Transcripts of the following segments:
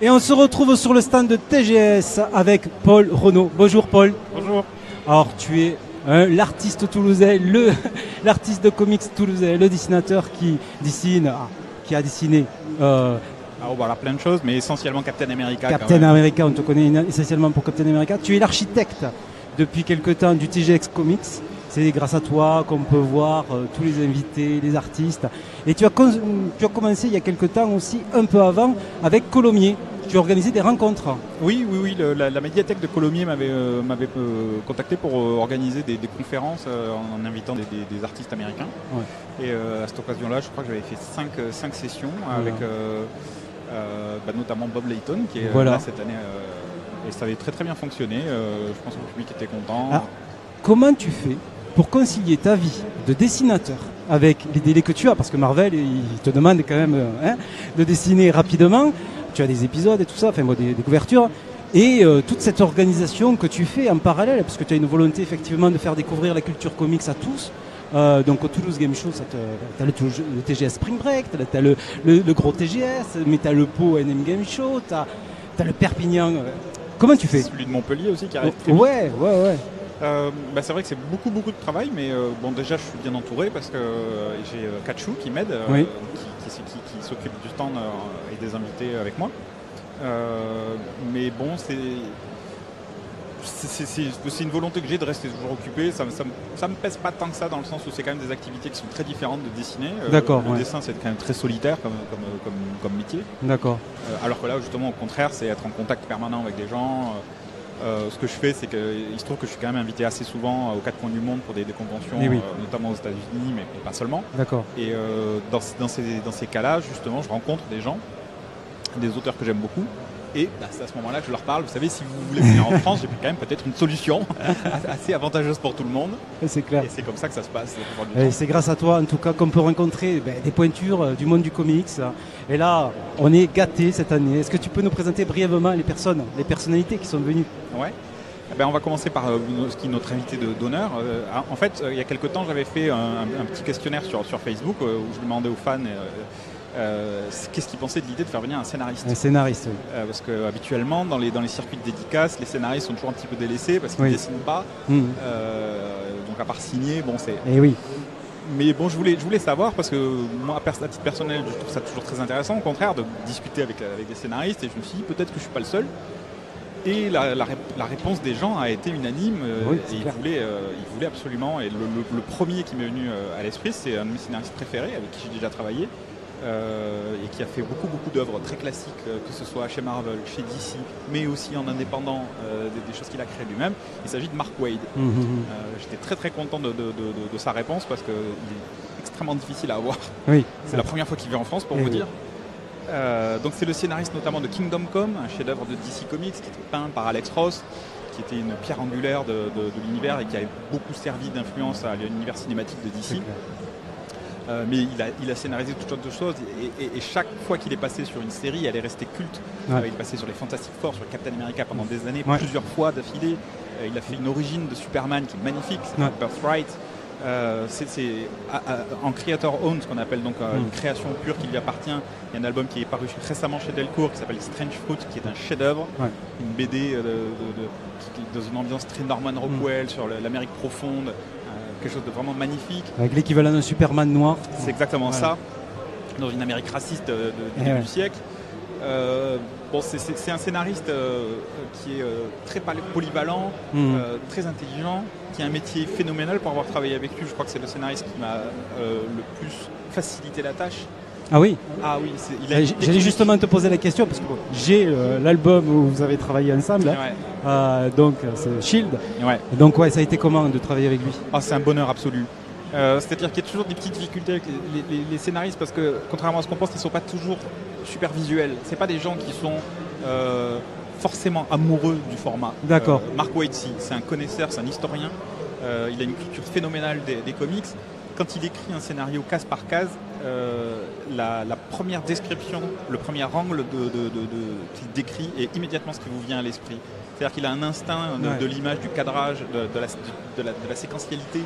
Et on se retrouve sur le stand de TGS avec Paul Renaud. Bonjour Paul. Bonjour. Alors tu es l'artiste toulousain, l'artiste de comics toulousain, le dessinateur qui a dessiné Voilà, plein de choses, mais essentiellement Captain America. Captain America, on te connaît essentiellement pour Captain America. Tu es l'architecte depuis quelque temps du TGX Comics. C'est grâce à toi qu'on peut voir tous les invités, les artistes. Et tu as commencé il y a quelque temps aussi, un peu avant, avec Colomiers. Tu as organisé des rencontres. Oui, la médiathèque de Colomiers m'avait contacté pour organiser des conférences en invitant des artistes américains. Ouais. Et à cette occasion-là, je crois que j'avais fait 5 sessions avec notamment Bob Layton qui est là cette année. Et ça avait très très bien fonctionné. Je pense que le public était content. Alors, comment tu fais pour concilier ta vie de dessinateur avec les délais que tu as, parce que Marvel, il te demande quand même de dessiner rapidement, tu as des épisodes et tout ça, des couvertures, et toute cette organisation que tu fais en parallèle, parce que tu as une volonté effectivement de faire découvrir la culture comics à tous. Donc au Toulouse Game Show, tu as le TGS Spring Break, tu as le gros TGS, mais tu as le Pau NM Game Show, tu as le Perpignan. Comment tu fais? Celui de Montpellier aussi qui arrive très vite. Ouais. C'est vrai que c'est beaucoup de travail, mais déjà je suis bien entouré parce que j'ai Kachou qui m'aide, qui s'occupe du stand et des invités avec moi. Mais bon, c'est une volonté que j'ai de rester toujours occupé. Ça me pèse pas tant que ça, dans le sens où c'est quand même des activités qui sont très différentes de dessiner. D'accord. Le dessin, c'est quand même très solitaire comme métier. D'accord. Alors que là, justement, au contraire, c'est être en contact permanent avec des gens. Ce que je fais, c'est qu'il se trouve que je suis quand même invité assez souvent aux quatre coins du monde pour des conventions, notamment aux États-Unis, mais pas seulement. D'accord. Et dans ces cas-là, justement, je rencontre des gens, des auteurs que j'aime beaucoup. Et c'est à ce moment-là que je leur parle. Vous savez, si vous voulez venir en France, j'ai quand même peut-être une solution assez avantageuse pour tout le monde. C'est clair. Et c'est comme ça que ça se passe. Et c'est grâce à toi, en tout cas, qu'on peut rencontrer des pointures du monde du comics. Et là, on est gâtés cette année. Est-ce que tu peux nous présenter brièvement les personnalités qui sont venues? Ouais. On va commencer par ce qui est notre invité d'honneur. En fait, il y a quelques temps, j'avais fait un petit questionnaire sur Facebook où je demandais aux fans qu'est-ce qu'ils pensaient de l'idée de faire venir un scénariste. Un scénariste, oui. Parce qu'habituellement, dans les circuits de dédicaces, les scénaristes sont toujours un petit peu délaissés parce qu'ils ne dessinent pas. Donc à part signer, c'est... Et oui. Mais bon, je voulais savoir, parce que moi, à titre personnel, je trouve ça toujours très intéressant, au contraire, de discuter avec des scénaristes, et je me suis dit, peut-être que je ne suis pas le seul. Et la réponse des gens a été unanime, et ils voulaient absolument. Et le premier qui m'est venu à l'esprit, c'est un de mes scénaristes préférés, avec qui j'ai déjà travaillé, et qui a fait beaucoup d'œuvres très classiques, que ce soit chez Marvel, chez DC, mais aussi en indépendant, des choses qu'il a créées lui-même. Il s'agit de Mark Waid. J'étais très très content de sa réponse, parce qu'il est extrêmement difficile à avoir. Oui. C'est la première fois qu'il vient en France, pour vous dire. Donc c'est le scénariste notamment de Kingdom Come, un chef-d'œuvre de DC Comics qui était peint par Alex Ross, qui était une pierre angulaire de l'univers et qui a beaucoup servi d'influence à l'univers cinématique de DC. Mais il a scénarisé toutes sortes de choses, et chaque fois qu'il est passé sur une série, elle est restée culte. Il est passé sur les Fantastic Four, sur Captain America pendant des années, plusieurs fois d'affilée. Il a fait une origine de Superman qui est magnifique, c'est Birthright. En Creator Own, ce qu'on appelle donc une création pure qui lui appartient. Il y a un album qui est paru récemment chez Delcourt qui s'appelle Strange Fruit, qui est un chef-d'œuvre, une BD dans une ambiance très Norman Rockwell sur l'Amérique profonde, quelque chose de vraiment magnifique. Avec l'équivalent d'un Superman noir. C'est exactement ça, dans une Amérique raciste du début du siècle. C'est un scénariste qui est très polyvalent, très intelligent, qui a un métier phénoménal pour avoir travaillé avec lui. Je crois que c'est le scénariste qui m'a le plus facilité la tâche. Ah oui. J'allais justement te poser la question, parce que j'ai l'album où vous avez travaillé ensemble, donc c'est Shield. Et donc ça a été comment de travailler avec lui? C'est un bonheur absolu. C'est-à-dire qu'il y a toujours des petites difficultés avec les scénaristes, parce que contrairement à ce qu'on pense, ils ne sont pas toujours super visuels. C'est pas des gens qui sont forcément amoureux du format. D'accord. Mark Waid, c'est un connaisseur, c'est un historien. Il a une culture phénoménale des comics. quand il écrit un scénario case par case, la première description, le premier angle qu'il décrit est immédiatement ce qui vous vient à l'esprit. C'est-à-dire qu'il a un instinct de l'image, du cadrage, de la séquentialité,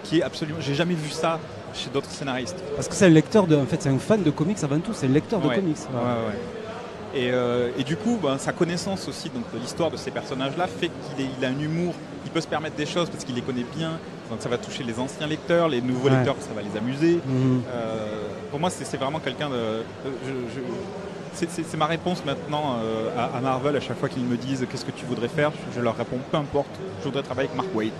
qui est absolument. J'ai jamais vu ça chez d'autres scénaristes. Parce que c'est un lecteur en fait, c'est un fan de comics avant tout. C'est le lecteur de comics. Et du coup, sa connaissance aussi donc, de l'histoire de ces personnages-là fait qu'il a un humour. Il peut se permettre des choses parce qu'il les connaît bien. Donc ça va toucher les anciens lecteurs, les nouveaux lecteurs, ça va les amuser. Pour moi, c'est vraiment quelqu'un de. C'est ma réponse maintenant à Marvel à chaque fois qu'ils me disent qu'est-ce que tu voudrais faire, je leur réponds peu importe, je voudrais travailler avec Mark Waid.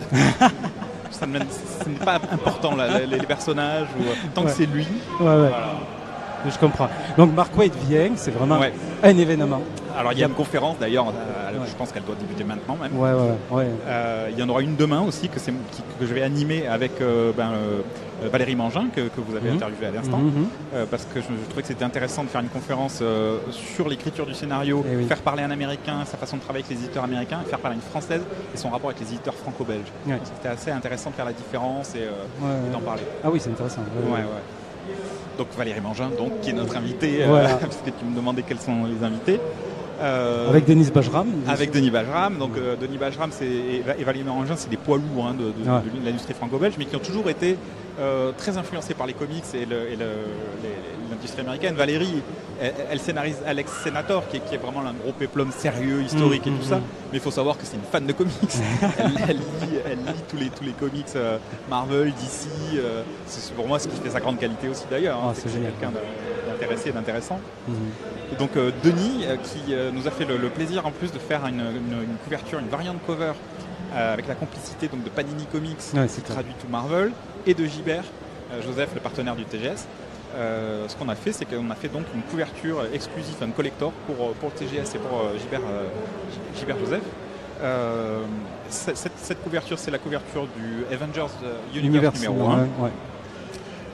Ce n'est pas important les personnages, tant que c'est lui. Voilà. Je comprends. Donc Mark Waid vient, c'est vraiment un événement. Alors il y a une conférence d'ailleurs, je pense qu'elle doit débuter maintenant même. Il y en aura une demain aussi que je vais animer avec Valérie Mangin que vous avez interviewé à l'instant, parce que je trouvais que c'était intéressant de faire une conférence sur l'écriture du scénario, faire parler un Américain, sa façon de travailler avec les éditeurs américains, et faire parler une Française et son rapport avec les éditeurs franco-belges. C'était assez intéressant de faire la différence et d'en parler. Ah oui, c'est intéressant. Donc Valérie Mangin, qui est notre invité, parce que tu me demandais quels sont les invités. Avec Denis Bajram. Avec Denis Bajram. Donc Denis Bajram et Valérie Mangin, c'est des poids lourds de l'industrie franco-belge, mais qui ont toujours été très influencés par les comics et l'industrie américaine. Valérie, elle scénarise Alex Senator, qui est vraiment un gros péplum sérieux, historique et tout ça. Mais il faut savoir que c'est une fan de comics. elle lit tous les comics Marvel, DC. C'est pour moi ce qui fait sa grande qualité aussi d'ailleurs. C'est quelqu'un d'intéressé et d'intéressant. Et donc Denis, qui nous a fait le plaisir en plus de faire une couverture, une variante cover avec la complicité donc, de Panini Comics, qui traduit tout Marvel, et de Gibert, Joseph, le partenaire du TGS. Ce qu'on a fait, c'est qu'on a fait donc une couverture exclusive, un collector pour le TGS et pour Gibert Joseph. Cette couverture, c'est la couverture du Avengers Universe numéro 1.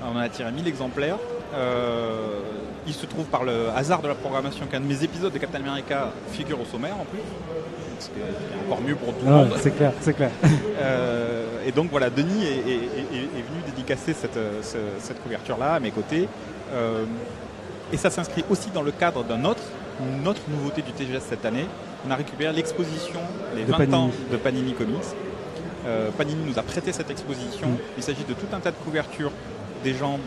On en a tiré 1000 exemplaires. Il se trouve par le hasard de la programmation qu'un de mes épisodes de Captain America figure au sommaire en plus. Ce qui est encore mieux pour tout le monde. C'est clair. Et donc voilà, Denis est venu dédicacer cette couverture-là à mes côtés. Et ça s'inscrit aussi dans le cadre d'une autre nouveauté du TGS cette année. On a récupéré l'exposition Les 20 ans de Panini Comics. Panini nous a prêté cette exposition. Il s'agit de tout un tas de couvertures des gens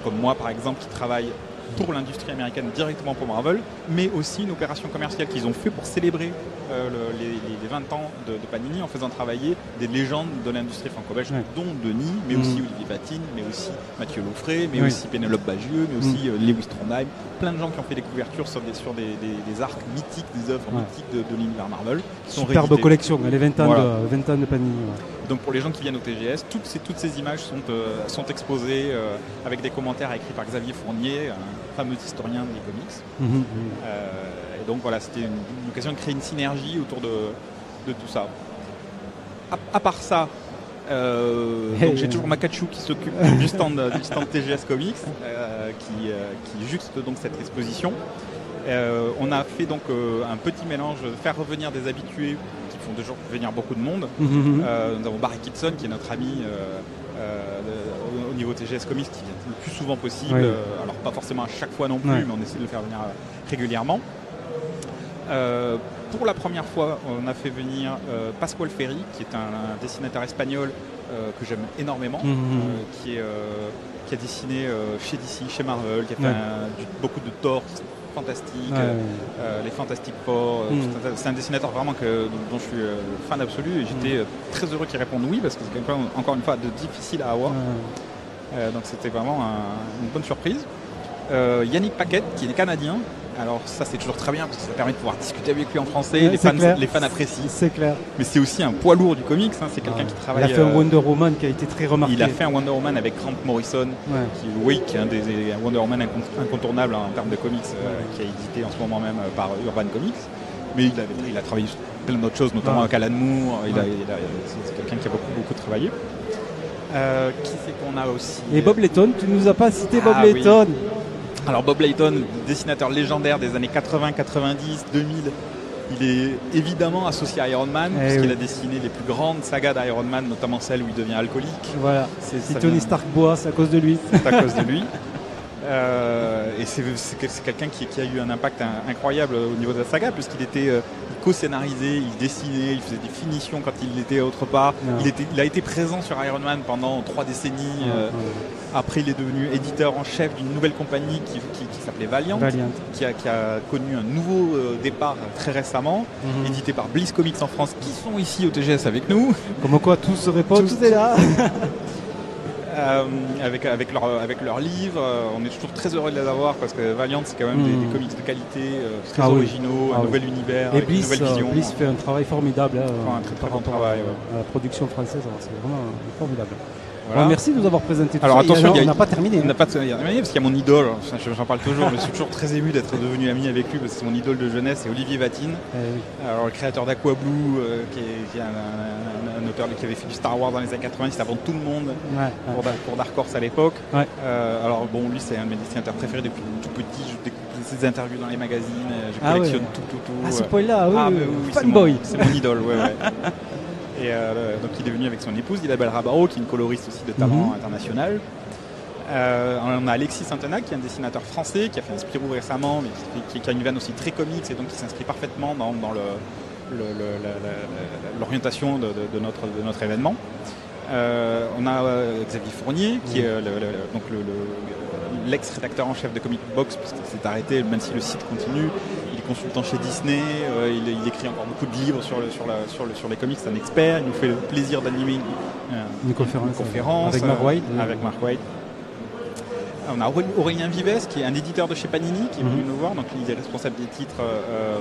comme moi par exemple qui travaillent pour l'industrie américaine directement pour Marvel, mais aussi une opération commerciale qu'ils ont fait pour célébrer les 20 ans de Panini en faisant travailler des légendes de l'industrie franco-belge, dont Denis, mais aussi Olivier Vatine, mais aussi Mathieu Laufrey, mais aussi Pénélope Bagieux, mais aussi Lewis Trondheim, plein de gens qui ont fait des couvertures sur des arcs mythiques, des œuvres mythiques de l'univers Marvel. Superbe collection, les 20 ans de Panini. Donc pour les gens qui viennent au TGS, toutes ces images sont exposées avec des commentaires écrits par Xavier Fournier, un fameux historien des comics. Et donc voilà, c'était une occasion de créer une synergie autour de tout ça. À part ça, donc j'ai toujours Makachou qui s'occupe du stand TGS Comics, qui juxte donc cette exposition. On a fait donc un petit mélange, faire revenir des habitués qui font toujours venir beaucoup de monde. Nous avons Barry Kitson qui est notre ami au niveau TGS Comics qui vient le plus souvent possible. Alors pas forcément à chaque fois non plus, mais on essaie de le faire venir régulièrement. Pour la première fois, on a fait venir Pascual Ferry, qui est un dessinateur espagnol que j'aime énormément, qui a dessiné chez DC, chez Marvel, qui a fait beaucoup de Thor fantastiques, les Fantastic Four. C'est un dessinateur vraiment dont je suis fan absolu et j'étais très heureux qu'il réponde oui, parce que c'est quelqu'un, encore une fois, de difficile à avoir. Donc c'était vraiment une bonne surprise. Yannick Paquette, qui est canadien. Alors ça c'est toujours très bien parce que ça permet de pouvoir discuter avec lui en français, les fans apprécient. C'est clair. Mais c'est aussi un poids lourd du comics, c'est quelqu'un qui travaille... Il a fait un Wonder Woman qui a été très remarqué. Il a fait un Wonder Woman avec Grant Morrison, qui est un des Wonder Woman incontournables en termes de comics, qui est édité en ce moment même par Urban Comics. Mais il a travaillé sur plein d'autres choses, notamment avec Alan Moore, c'est quelqu'un qui a beaucoup travaillé. Qui c'est qu'on a aussi... Et Bob Layton, tu ne nous as pas cité Bob Layton. Alors Bob Layton, dessinateur légendaire des années 80, 90, 2000, Il est évidemment associé à Iron Man, puisqu'il a dessiné les plus grandes sagas d'Iron Man, notamment celle où il devient alcoolique. Voilà. Si Tony Stark boit, c'est à cause de lui. C'est à cause de lui. Et c'est quelqu'un qui a eu un impact incroyable au niveau de la saga, puisqu'il était il co-scénarisait, il dessinait, il faisait des finitions quand il était autre part. Il a été présent sur Iron Man pendant 3 décennies. Après, il est devenu éditeur en chef d'une nouvelle compagnie qui s'appelait Valiant. Qui a connu un nouveau départ très récemment, édité par Bliss Comics en France, qui sont ici au TGS avec nous. Comme quoi tout se répond, tout est là. Avec leurs livres, on est toujours très heureux de les avoir parce que Valiant c'est quand même des comics de qualité, très originaux, un nouvel univers, et Bliss, une nouvelle vision. Bliss fait un travail formidable un très bon travail à la production française, c'est vraiment formidable. Voilà. Bon, merci de nous avoir présenté tout alors, ça. Attention, on n'a pas terminé. On n'a pas terminé parce qu'il y a mon idole, j'en parle toujours, je suis toujours très ému d'être devenu ami avec lui parce que c'est mon idole de jeunesse, c'est Olivier Vatine. Alors, le créateur d'Aqua Blue, qui est un auteur qui avait fait du Star Wars dans les années 90 avant tout le monde, pour Dark Horse à l'époque. Alors bon, lui c'est un de mes dessinateurs préférés depuis tout petit, je découvre ses interviews dans les magazines, je collectionne tout. À ce point-là, oui, fanboy. C'est mon idole, ouais. Et donc il est venu avec son épouse, Isabelle Rabaro, qui est une coloriste aussi de talent international. On a Alexis Saint-Enac, qui est un dessinateur français, qui a fait un Spirou récemment, mais qui a une veine aussi très comics et donc qui s'inscrit parfaitement dans l'orientation de notre événement. On a Xavier Fournier, qui est l'ex-rédacteur en chef de Comic Box, puisqu'il s'est arrêté, même si le site continue. Il est consultant chez Disney, il écrit encore beaucoup de livres sur les comics, c'est un expert. Il nous fait le plaisir d'animer une conférence avec Mark Waid. On a Aurélien Vives, qui est un éditeur de chez Panini, qui est venu nous voir. Donc il est responsable des titres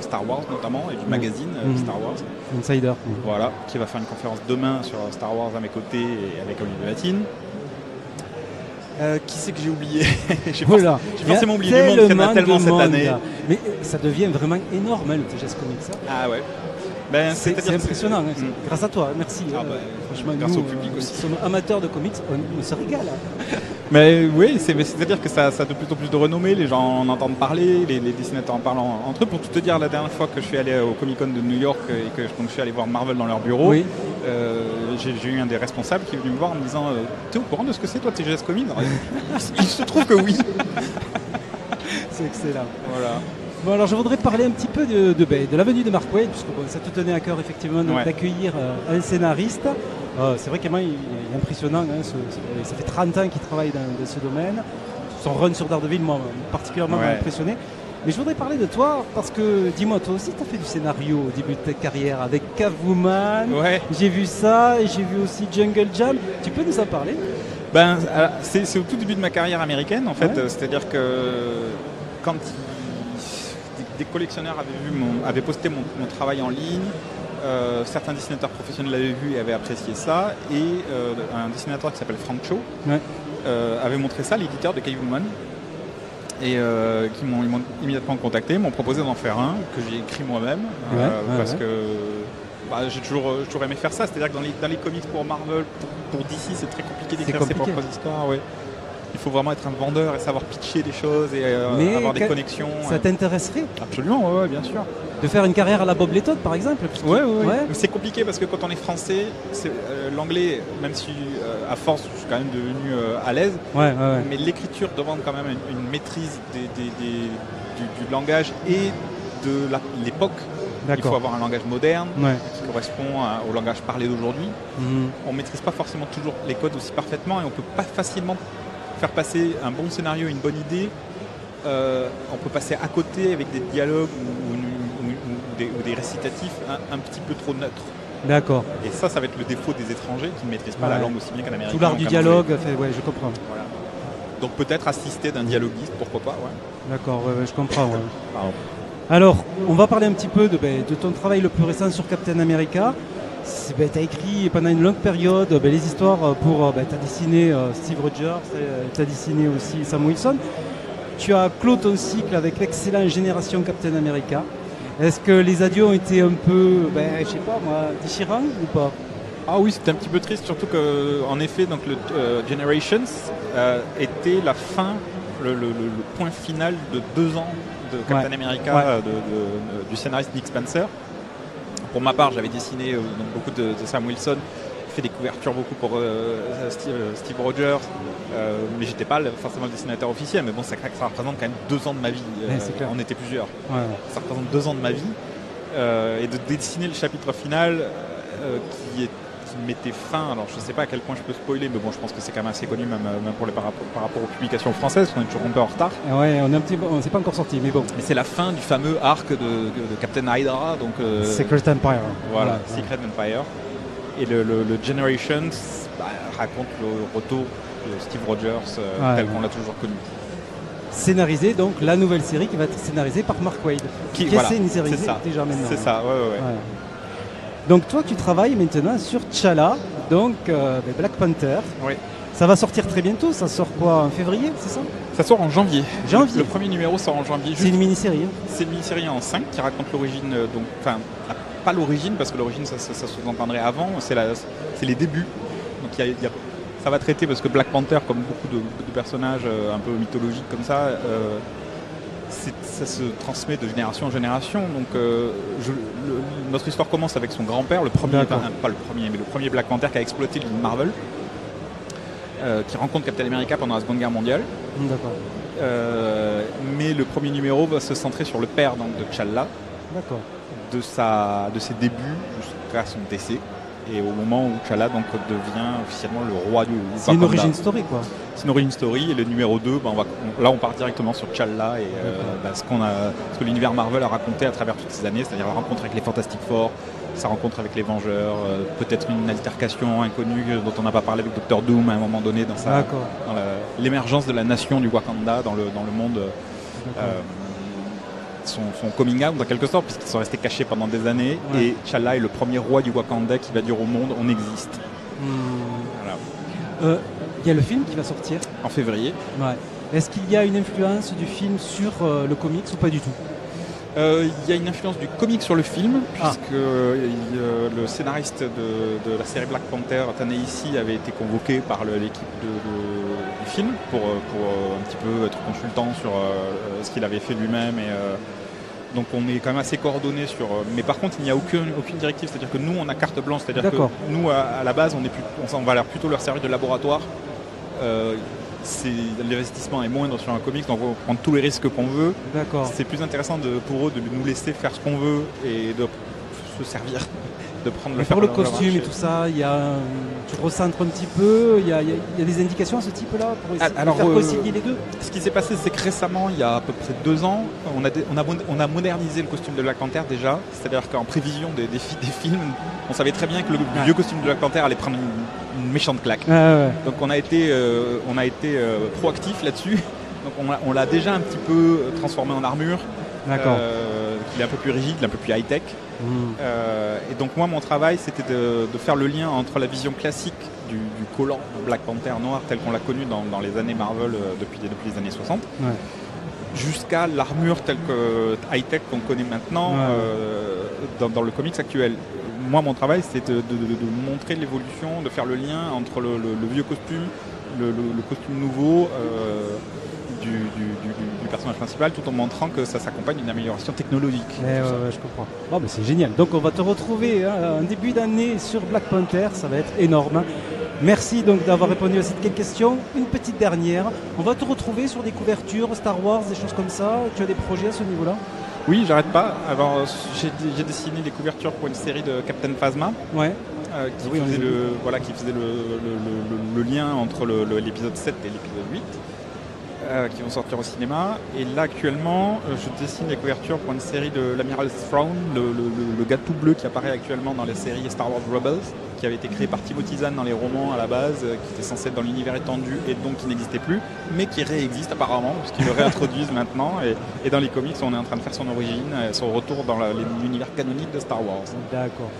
Star Wars notamment et du magazine Star Wars. Insider. Voilà, qui va faire une conférence demain sur Star Wars à mes côtés et avec Olivier Vatine. Qui c'est que j'ai oublié? J'ai forcément oublié du monde, qu'il y en a tellement cette année. Là. Mais ça devient vraiment énorme, le TGS Comics. Ça. Ah ouais. C'est impressionnant, grâce à toi, merci. Franchement, grâce au public aussi. Nous sommes amateurs de comics, on se régale. Mais oui, c'est-à-dire que ça a de plus en plus de renommée, les gens en entendent parler, les dessinateurs en parlent entre eux. Pour tout te dire, la dernière fois que je suis allé au Comic-Con de New York et que je suis allé voir Marvel dans leur bureau, j'ai eu un des responsables qui est venu me voir en me disant « T'es au courant de ce que c'est toi TGS Comics ?» Il se trouve que oui. C'est excellent. Voilà. Bon, alors je voudrais parler un petit peu de la venue de Mark Waid, puisque ça te tenait à cœur effectivement d'accueillir un scénariste. C'est vrai qu'il est impressionnant, ça fait 30 ans qu'il travaille dans ce domaine. Son run sur Daredevil m'a particulièrement impressionné. Mais je voudrais parler de toi, parce que dis-moi, toi aussi tu as fait du scénario au début de ta carrière avec Catwoman. J'ai vu ça, et j'ai vu aussi Jungle Jam. Tu peux nous en parler? C'est au tout début de ma carrière américaine en fait, c'est-à-dire que quand des collectionneurs avaient posté mon travail en ligne, certains dessinateurs professionnels l'avaient vu et avaient apprécié ça, et un dessinateur qui s'appelle Frank Cho avait montré ça à l'éditeur de Catwoman, et ils m'ont immédiatement contacté, m'ont proposé d'en faire un que j'ai écrit moi-même, parce que j'ai toujours aimé faire ça, c'est-à-dire que dans les comics pour Marvel, pour DC, c'est très compliqué d'écrire ses propres histoires. Il faut vraiment être un vendeur et savoir pitcher des choses et avoir des connexions. Ça t'intéresserait? Absolument, bien sûr. De faire une carrière à la Bob Letton, par exemple? Ouais. C'est compliqué parce que quand on est français, l'anglais, même si à force je suis quand même devenu à l'aise, mais l'écriture demande quand même une maîtrise du langage et de l'époque. Il faut avoir un langage moderne qui correspond au langage parlé d'aujourd'hui. On ne maîtrise pas forcément toujours les codes aussi parfaitement et on ne peut pas facilement faire passer un bon scénario, une bonne idée. On peut passer à côté avec des dialogues ou des récitatifs un petit peu trop neutres. D'accord. Et ça va être le défaut des étrangers qui ne maîtrisent pas la langue aussi bien qu'un américain. Tout l'art du dialogue, je comprends. Voilà. Donc peut-être assister d'un dialoguiste, pourquoi pas. D'accord, je comprends. Alors, on va parler un petit peu de ton travail le plus récent sur Captain America. Tu as écrit pendant une longue période les histoires pour... tu as dessiné Steve Rogers, tu as dessiné aussi Sam Wilson. Tu as clos ton cycle avec l'excellent Génération Captain America. Est-ce que les adieux ont été un peu, je sais pas moi, déchirants ou pas? Ah oui, c'était un petit peu triste, surtout qu'en effet, donc, le Generations était la fin le point final de 2 ans de Captain America du scénariste Nick Spencer. Pour ma part, j'avais dessiné donc beaucoup de Sam Wilson, fait des couvertures beaucoup pour Steve Rogers, mais j'étais pas forcément le dessinateur officiel. Mais bon, ça représente quand même 2 ans de ma vie. On était plusieurs. Ça représente 2 ans de ma vie. Et de dessiner le chapitre final qui mettait fin, alors je ne sais pas à quel point je peux spoiler, mais bon, je pense que c'est quand même assez connu même par rapport aux publications françaises, parce qu'on est toujours un peu en retard. Ouais, on s'est pas encore sorti, mais bon. Mais c'est la fin du fameux arc de Captain Hydra, donc Secret Empire. Voilà, Secret Empire. Et le Generations raconte le retour de Steve Rogers tel qu'on l'a toujours connu. Scénarisé, donc la nouvelle série qui va être scénarisée par Mark Waid, qui est scénarisée déjà maintenant. C'est ça, ouais. Donc toi tu travailles maintenant sur T'Challa, donc Black Panther. Oui. Ça va sortir très bientôt, ça sort quoi, en février, c'est ça? Ça sort en janvier. Le premier numéro sort en janvier. C'est une mini-série. C'est une mini-série en 5 qui raconte l'origine, pas l'origine, parce que l'origine ça sous-entendrait avant, c'est les débuts. Donc ça va traiter, parce que Black Panther, comme beaucoup de personnages un peu mythologiques comme ça, ça se transmet de génération en génération. Donc notre histoire commence avec son grand-père, le premier, pas le premier, mais le premier Black Panther qui a exploité l'île Marvel, qui rencontre Captain America pendant la Seconde Guerre mondiale. D'accord. Mais le premier numéro va se centrer sur le père donc, de T'Challa, de ses débuts jusqu'à son décès. Et au moment où T'Challa donc devient officiellement le roi du Wakanda. C'est une origin story, quoi. C'est une origin story, et le numéro 2, là on part directement sur T'Challa et ce que l'univers Marvel a raconté à travers toutes ces années, c'est-à-dire la rencontre avec les Fantastic Four, sa rencontre avec les Vengeurs, peut-être une altercation inconnue dont on n'a pas parlé avec Doctor Doom à un moment donné dans l'émergence de la nation du Wakanda dans le monde. Son coming out en quelque sorte, puisqu'ils sont restés cachés pendant des années, et T'Challa est le premier roi du Wakanda qui va dire au monde on existe. Voilà. Il y a le film qui va sortir en février. Est-ce qu'il y a une influence du film sur le comics ou pas du tout? Il y a une influence du comic sur le film, puisque le scénariste de la série Black Panther, Ta-Nehisi, avait été convoqué par l'équipe du film pour un petit peu être consultant sur ce qu'il avait fait lui-même. Donc on est quand même assez coordonnés sur... mais par contre, il n'y a aucune directive, c'est-à-dire que nous, on a carte blanche, c'est-à-dire que nous, à la base, on va plutôt leur servir de laboratoire. L'investissement est moindre sur un comics, donc on peut prendre tous les risques qu'on veut. C'est plus intéressant pour eux de nous laisser faire ce qu'on veut et de se servir, de prendre le pour le costume et tout ça, tu recentres un petit peu, il y a des indications à ce type-là pour essayer de faire concilier les deux. Ce qui s'est passé, c'est que récemment, il y a à peu près 2 ans, on a modernisé le costume de Black Panther déjà, c'est-à-dire qu'en prévision des films, on savait très bien que le vieux costume de Black Panther allait prendre une méchante claque. Donc on a été proactif là-dessus. Donc on l'a déjà un petit peu transformé en armure. Il est un peu plus rigide, un peu plus high-tech. Et donc moi, mon travail, c'était de faire le lien entre la vision classique du collant Black Panther noir tel qu'on l'a connu dans les années Marvel depuis les années 60, jusqu'à l'armure telle que high-tech qu'on connaît maintenant dans le comics actuel. Moi, mon travail, c'était de montrer l'évolution, de faire le lien entre le vieux costume, le costume nouveau du personnage principal, tout en montrant que ça s'accompagne d'une amélioration technologique. Je comprends. Mais c'est génial. Donc on va te retrouver en début d'année sur Black Panther, ça va être énorme. Merci donc d'avoir répondu à cette question. Une petite dernière, on va te retrouver sur des couvertures Star Wars, des choses comme ça. Tu as des projets à ce niveau-là? Oui, j'arrête pas. Alors, j'ai dessiné des couvertures pour une série de Captain Phasma. Qui faisait le lien entre l'épisode 7 et l'épisode 8. Qui vont sortir au cinéma. Et là actuellement, je dessine les couvertures pour une série de l'Amiral Thrawn, le gars tout bleu qui apparaît actuellement dans la série Star Wars Rebels, qui avait été créé par Timothy Zahn dans les romans à la base, qui était censé être dans l'univers étendu et donc qui n'existait plus, mais qui réexiste apparemment, puisqu'ils le réintroduisent maintenant. Et dans les comics, on est en train de faire son origine, son retour dans l'univers canonique de Star Wars. D'accord.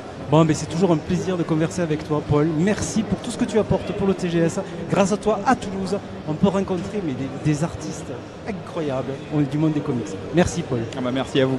Mais c'est toujours un plaisir de converser avec toi, Paul. Merci pour tout ce que tu apportes pour le TGS. Grâce à toi, à Toulouse, on peut rencontrer des artistes incroyables du monde des comics. Merci, Paul. Merci à vous.